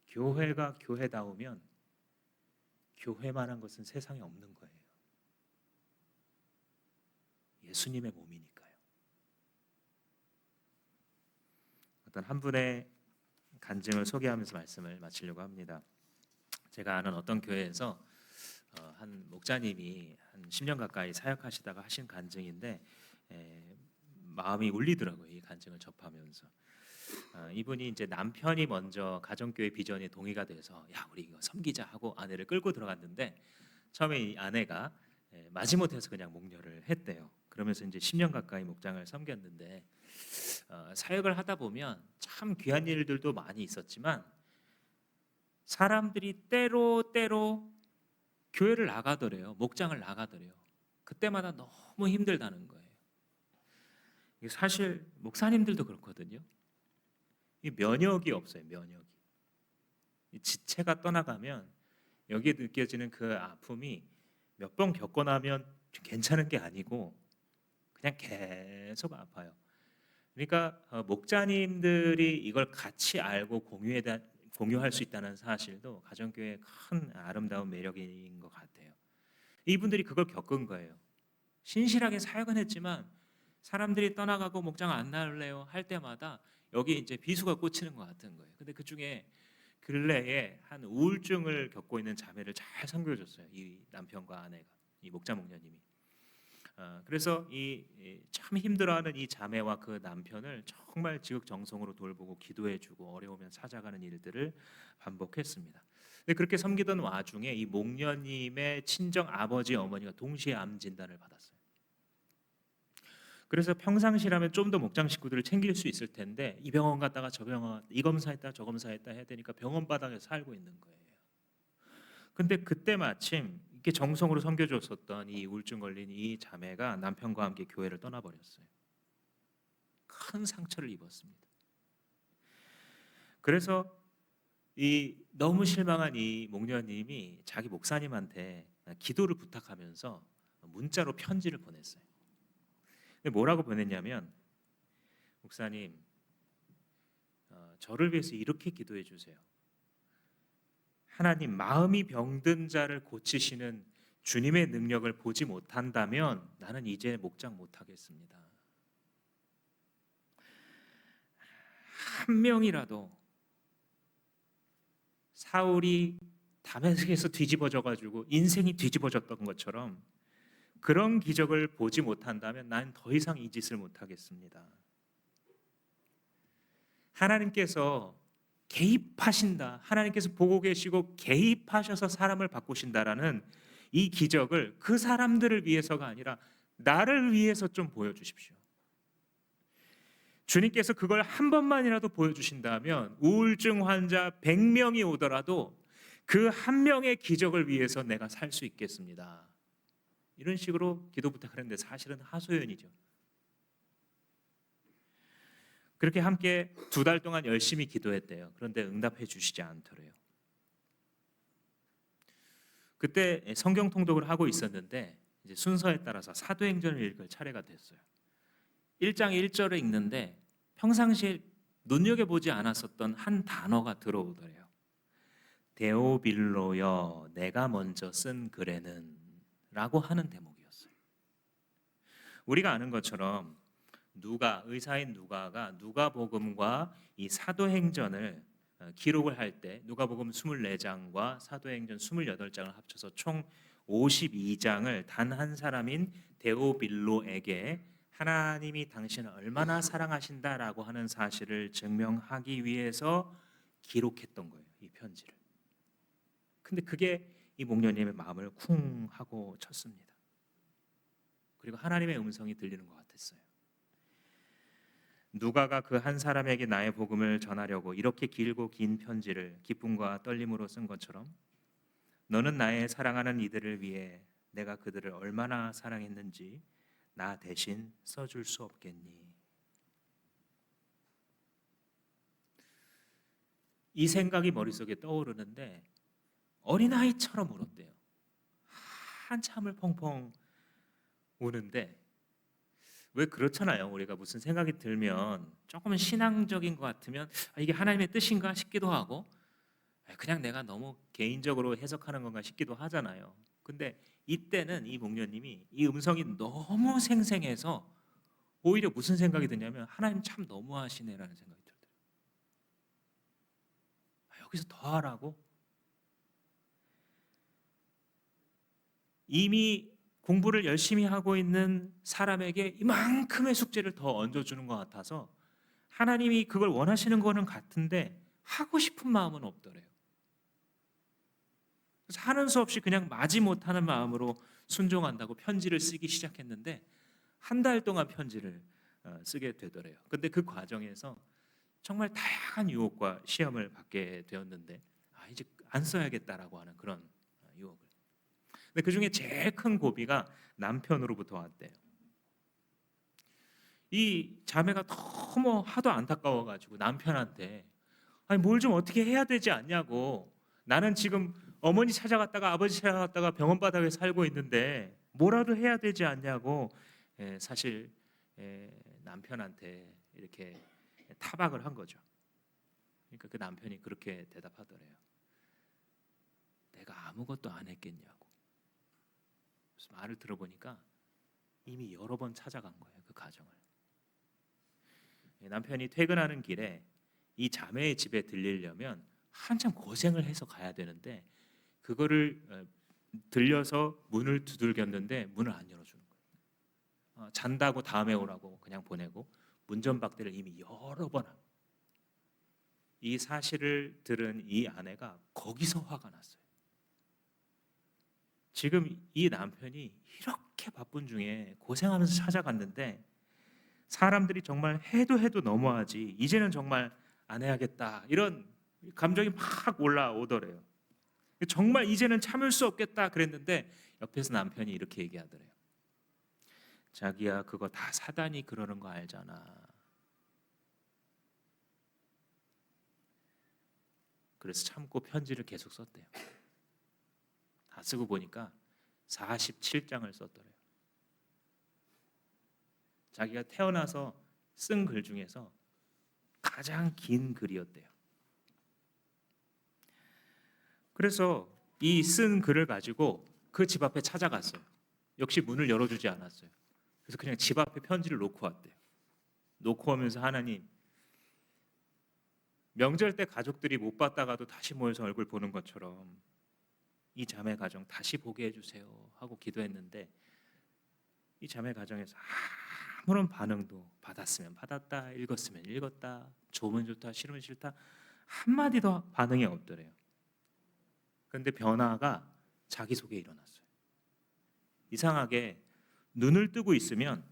교회가 교회다우면 교회만한 것은 세상에 없는 거예요. 예수님의 몸이니까요. 어떤 한 분의 간증을 소개하면서 말씀을 마치려고 합니다. 제가 아는 어떤 교회에서 한 목사님이 한 10년 가까이 사역하시다가 하신 간증인데 마음이 울리더라고요. 이 간증을 접하면서 이분이 이제 남편이 먼저 가정교회 비전에 동의가 돼서 야 우리 이거 섬기자 하고 아내를 끌고 들어갔는데 처음에 이 아내가 마지못해서 그냥 목렬을 했대요. 그러면서 이제 10년 가까이 목장을 섬겼는데 사역을 하다 보면 참 귀한 일들도 많이 있었지만 사람들이 때로 교회를 나가더래요. 목장을 나가더래요. 그때마다 너무 힘들다는 거예요. 사실 목사님들도 그렇거든요. 이 면역이 없어요. 면역이. 이 지체가 떠나가면 여기에 느껴지는 그 아픔이 몇 번 겪고 나면 괜찮은 게 아니고 그냥 계속 아파요. 그러니까 목자님들이 이걸 같이 알고 공유할 수 있다는 사실도 가정교회의 큰 아름다운 매력인 것 같아요. 이분들이 그걸 겪은 거예요. 신실하게 사역은 했지만 사람들이 떠나가고 목장 안 나올래요 할 때마다 여기 이제 비수가 꽂히는 것 같은 거예요. 근데 그 중에 근래에 한 우울증을 겪고 있는 자매를 잘 섬겨줬어요. 이 남편과 아내가, 이 목자 목녀님이. 그래서 이 참 힘들어하는 이 자매와 그 남편을 정말 지극정성으로 돌보고 기도해주고 어려우면 찾아가는 일들을 반복했습니다. 근데 그렇게 섬기던 와중에 이 목녀님의 친정 아버지 어머니가 동시에 암 진단을 받았어요. 그래서 평상시라면 좀 더 목장 식구들을 챙길 수 있을 텐데 이 병원 갔다가 저 병원 이 검사했다 저 검사했다 해야 되니까 병원 바닥에 살고 있는 거예요. 근데 그때 마침 이렇게 정성으로 섬겨줬었던 이 우울증 걸린 이 자매가 남편과 함께 교회를 떠나버렸어요. 큰 상처를 입었습니다. 그래서 이 너무 실망한 이 목녀님이 자기 목사님한테 기도를 부탁하면서 문자로 편지를 보냈어요. 근데 뭐라고 보냈냐면 목사님 저를 위해서 이렇게 기도해 주세요. 하나님 마음이 병든 자를 고치시는 주님의 능력을 보지 못한다면 나는 이제 목장 못하겠습니다. 한 명이라도 사울이 다메섹에서 뒤집어져 가지고 인생이 뒤집어졌던 것처럼 그런 기적을 보지 못한다면 난 더 이상 이 짓을 못하겠습니다. 하나님께서 개입하신다. 하나님께서 보고 계시고 개입하셔서 사람을 바꾸신다라는 이 기적을 그 사람들을 위해서가 아니라 나를 위해서 좀 보여주십시오. 주님께서 그걸 한 번만이라도 보여주신다면 우울증 환자 100명이 오더라도 그 한 명의 기적을 위해서 내가 살 수 있겠습니다. 이런 식으로 기도 부탁하는데 사실은 하소연이죠. 그렇게 함께 2달 동안 열심히 기도했대요. 그런데 응답해 주시지 않더래요. 그때 성경 통독을 하고 있었는데 이제 순서에 따라서 사도행전을 읽을 차례가 됐어요. 1장 1절을 읽는데 평상시에 눈여겨보지 않았었던 한 단어가 들어오더래요. 데오빌로여 내가 먼저 쓴 글에는 라고 하는 대목이었어요. 우리가 아는 것처럼 의사인 누가가 누가복음과 이 사도행전을 기록을 할 때 누가복음 24장과 사도행전 28장을 합쳐서 총 52장을 단 한 사람인 데오빌로에게 하나님이 당신을 얼마나 사랑하신다라고 하는 사실을 증명하기 위해서 기록했던 거예요. 이 편지를. 근데 그게 이 목녀님의 마음을 쿵 하고 쳤습니다. 그리고 하나님의 음성이 들리는 것 같았어요. 누가가 그 한 사람에게 나의 복음을 전하려고 이렇게 길고 긴 편지를 기쁨과 떨림으로 쓴 것처럼 너는 나의 사랑하는 이들을 위해 내가 그들을 얼마나 사랑했는지 나 대신 써줄 수 없겠니? 이 생각이 머릿속에 떠오르는데 어린아이처럼 울었대요. 한참을 펑펑 우는데 왜 그렇잖아요. 우리가 무슨 생각이 들면 조금은 신앙적인 것 같으면 이게 하나님의 뜻인가 싶기도 하고 그냥 내가 너무 개인적으로 해석하는 건가 싶기도 하잖아요. 근데 이때는 이 목녀님이 이 음성이 너무 생생해서 오히려 무슨 생각이 드냐면 하나님 참 너무하시네라는 생각이 들더라고요. 여기서 더 하라고? 이미 공부를 열심히 하고 있는 사람에게 이만큼의 숙제를 더 얹어주는 것 같아서 하나님이 그걸 원하시는 거는 같은데 하고 싶은 마음은 없더래요. 그래서 하는 수 없이 그냥 마지못하는 마음으로 순종한다고 편지를 쓰기 시작했는데 한 달 동안 편지를 쓰게 되더래요. 근데 그 과정에서 정말 다양한 유혹과 시험을 받게 되었는데 이제 안 써야겠다라고 하는 그런 유혹을. 근데 그 중에 제일 큰 고비가 남편으로부터 왔대요. 이 자매가 너무 하도 안타까워가지고 남편한테 아니 뭘 좀 어떻게 해야 되지 않냐고. 나는 지금 어머니 찾아갔다가 아버지 찾아갔다가 병원 바닥에 살고 있는데 뭐라도 해야 되지 않냐고. 사실 남편한테 이렇게 타박을 한 거죠. 그러니까 그 남편이 그렇게 대답하더래요. 내가 아무것도 안 했겠냐고. 그래서 말을 들어보니까 이미 여러 번 찾아간 거예요, 그 가정을. 남편이 퇴근하는 길에 이 자매의 집에 들리려면 한참 고생을 해서 가야 되는데 그거를 들려서 문을 두들겼는데 문을 안 열어주는 거예요. 잔다고 다음에 오라고 그냥 보내고 문전박대를 이미 여러 번 하고. 이 사실을 들은 이 아내가 거기서 화가 났어요. 지금 이 남편이 이렇게 바쁜 중에 고생하면서 찾아갔는데 사람들이 정말 해도 너무하지 이제는 정말 안 해야겠다 이런 감정이 막 올라오더래요. 정말 이제는 참을 수 없겠다 그랬는데 옆에서 남편이 이렇게 얘기하더래요. 자기야 그거 다 사단이 그러는 거 알잖아. 그래서 참고 편지를 계속 썼대요. 다 쓰고 보니까 47장을 썼더래요. 자기가 태어나서 쓴 글 중에서 가장 긴 글이었대요. 그래서 이 쓴 글을 가지고 그 집 앞에 찾아갔어요. 역시 문을 열어주지 않았어요. 그래서 그냥 집 앞에 편지를 놓고 왔대요. 놓고 오면서 하나님, 명절 때 가족들이 못 봤다가도 다시 모여서 얼굴 보는 것처럼 이 자매 가정 다시 보게 해주세요 하고 기도했는데 이 자매 가정에서 아무런 반응도 받았으면 받았다, 읽었으면 읽었다, 좋으면 좋다, 싫으면 싫다 한마디도 반응이 없더래요. 그런데 변화가 자기 속에 일어났어요. 이상하게 눈을 뜨고 있으면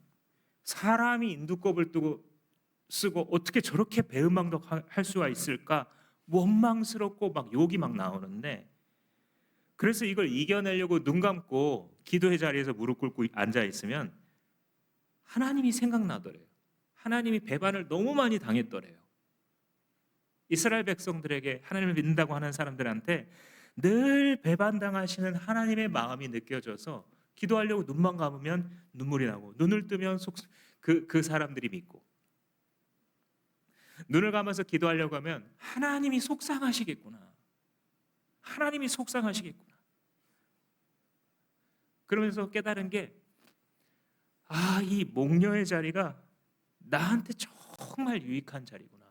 사람이 인두껍을 뜨고 쓰고 어떻게 저렇게 배은망덕할 수가 있을까 원망스럽고 막 욕이 막 나오는데 그래서 이걸 이겨내려고 눈 감고 기도의 자리에서 무릎 꿇고 앉아 있으면 하나님이 생각나더래요. 하나님이 배반을 너무 많이 당했더래요. 이스라엘 백성들에게 하나님을 믿는다고 하는 사람들한테 늘 배반당하시는 하나님의 마음이 느껴져서 기도하려고 눈만 감으면 눈물이 나고 눈을 뜨면 그 사람들이 믿고 눈을 감아서 기도하려고 하면 하나님이 속상하시겠구나. 하나님이 속상하시겠구나. 그러면서 깨달은 게 이 목녀의 자리가 나한테 정말 유익한 자리구나.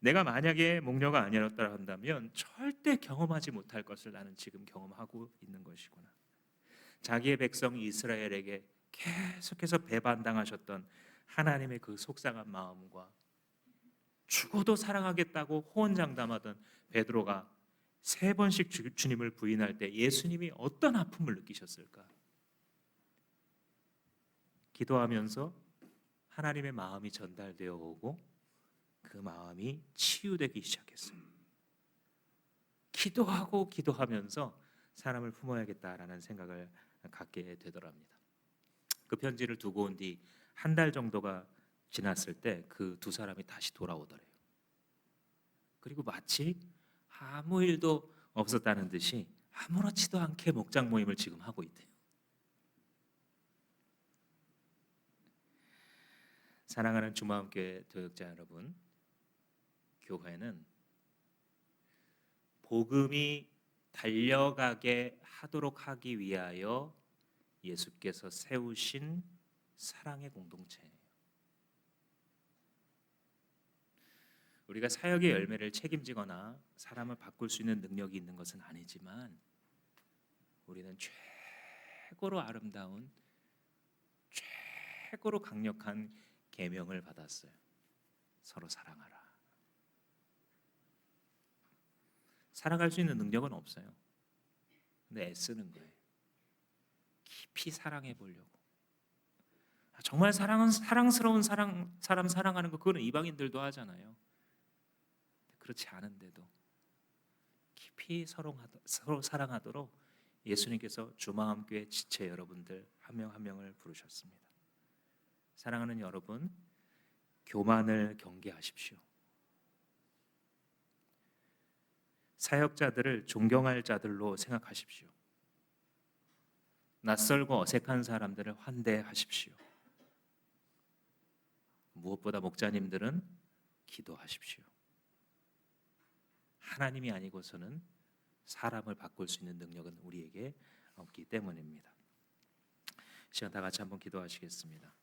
내가 만약에 목녀가 아니었다 한다면 절대 경험하지 못할 것을 나는 지금 경험하고 있는 것이구나. 자기의 백성 이스라엘에게 계속해서 배반당하셨던 하나님의 그 속상한 마음과 죽어도 사랑하겠다고 호언장담하던 베드로가 3번씩 주님을 부인할 때 예수님이 어떤 아픔을 느끼셨을까? 기도하면서 하나님의 마음이 전달되어 오고 그 마음이 치유되기 시작했어요. 기도하고 기도하면서 사람을 품어야겠다라는 생각을 갖게 되더랍니다. 그 편지를 두고 온 뒤 한 달 정도가 지났을 때 그 두 사람이 다시 돌아오더래요. 그리고 마치 아무 일도 없었다는 듯이 아무렇지도 않게 목장 모임을 지금 하고 있대요. 사랑하는 주마음교회 교역자 여러분, 교회는 복음이 달려가게 하도록 하기 위하여 예수께서 세우신 사랑의 공동체예요. 우리가 사역의 열매를 책임지거나 사람을 바꿀 수 있는 능력이 있는 것은 아니지만 우리는 최고로 아름다운 최고로 강력한 계명을 받았어요. 서로 사랑하라. 사랑할 수 있는 능력은 없어요. 근데 애쓰는 거예요. 깊이 사랑해 보려고. 정말 사랑스러운 사람 사랑하는 거 그거는 이방인들도 하잖아요. 그렇지 않은데도 깊이 서로 사랑하도록 예수님께서 주마음교회 지체 여러분들 한 명 한 명을 부르셨습니다. 사랑하는 여러분, 교만을 경계하십시오. 사역자들을 존경할 자들로 생각하십시오. 낯설고 어색한 사람들을 환대하십시오. 무엇보다 목자님들은 기도하십시오. 하나님이 아니고서는 사람을 바꿀 수 있는 능력은 우리에게 없기 때문입니다. 시간 다 같이 한번 기도하시겠습니다.